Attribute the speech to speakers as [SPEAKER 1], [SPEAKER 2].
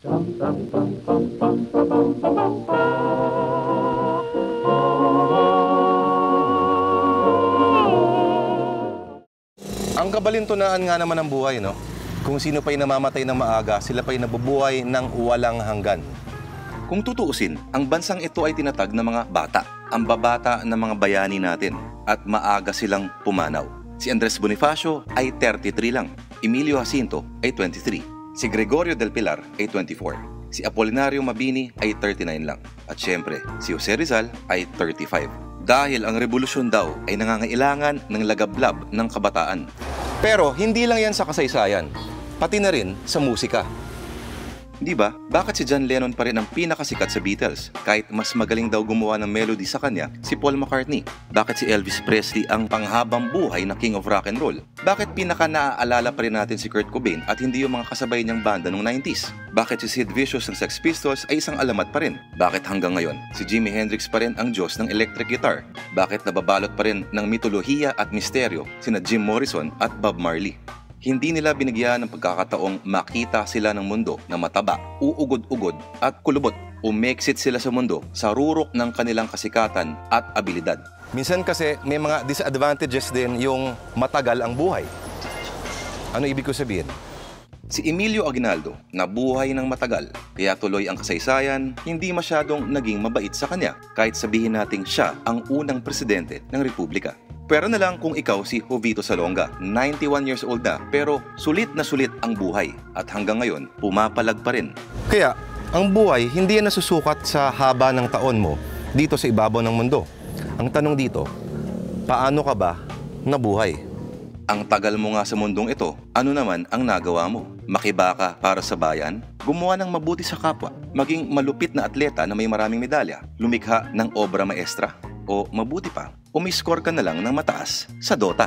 [SPEAKER 1] Ang kabalintunaan nga naman ng buhay, no? Kung sino pa'y namamatay ng maaga, sila pa'y nabubuhay ng walang hanggan.
[SPEAKER 2] Kung tutuusin, ang bansang ito ay tinatag ng mga bata, ang babata ng mga bayani natin, at maaga silang pumanaw. Si Andres Bonifacio ay 33 lang, Emilio Jacinto ay 23, si Gregorio del Pilar ay 24, si Apolinario Mabini ay 39 lang, at syempre, si Jose Rizal ay 35. Dahil ang revolusyon daw ay nangangailangan ng lagablab ng kabataan.
[SPEAKER 1] Pero hindi lang yan sa kasaysayan, pati na rin sa musika.
[SPEAKER 2] Di ba? Bakit si John Lennon pa rin ang pinakasikat sa Beatles? Kahit mas magaling daw gumawa ng melody sa kanya, si Paul McCartney. Bakit si Elvis Presley ang panghabang buhay na King of Rock and Roll? Bakit pinaka naaalala pa rin natin si Kurt Cobain at hindi yung mga kasabay niyang banda noong 90s? Bakit si Sid Vicious ng Sex Pistols ay isang alamat pa rin? Bakit hanggang ngayon, si Jimi Hendrix pa rin ang Diyos ng electric guitar? Bakit nababalot pa rin ng mitolohiya at misteryo sina Jim Morrison at Bob Marley? Hindi nila binigyan ng pagkakataong makita sila ng mundo na mataba, uugod-ugod at kulubot. Umexit sila sa mundo sa rurok ng kanilang kasikatan at abilidad.
[SPEAKER 1] Minsan kasi may mga disadvantages din yung matagal ang buhay. Ano ibig ko sabihin?
[SPEAKER 2] Si Emilio Aguinaldo nabuhay ng matagal, kaya tuloy ang kasaysayan, hindi masyadong naging mabait sa kanya kahit sabihin nating siya ang unang presidente ng Republika. Pero na lang kung ikaw si Jovito Salonga, 91 years old na, pero sulit na sulit ang buhay at hanggang ngayon pumapalag pa rin.
[SPEAKER 1] Kaya ang buhay hindi yan nasusukat sa haba ng taon mo dito sa ibabaw ng mundo. Ang tanong dito, paano ka ba nabuhay?
[SPEAKER 2] Ang tagal mo nga sa mundong ito, ano naman ang nagawa mo? Makibaka para sa bayan? Gumawa ng mabuti sa kapwa? Maging malupit na atleta na may maraming medalya? Lumikha ng obra maestra? O mabuti pa, umiscore ka na lang ng mataas sa Dota?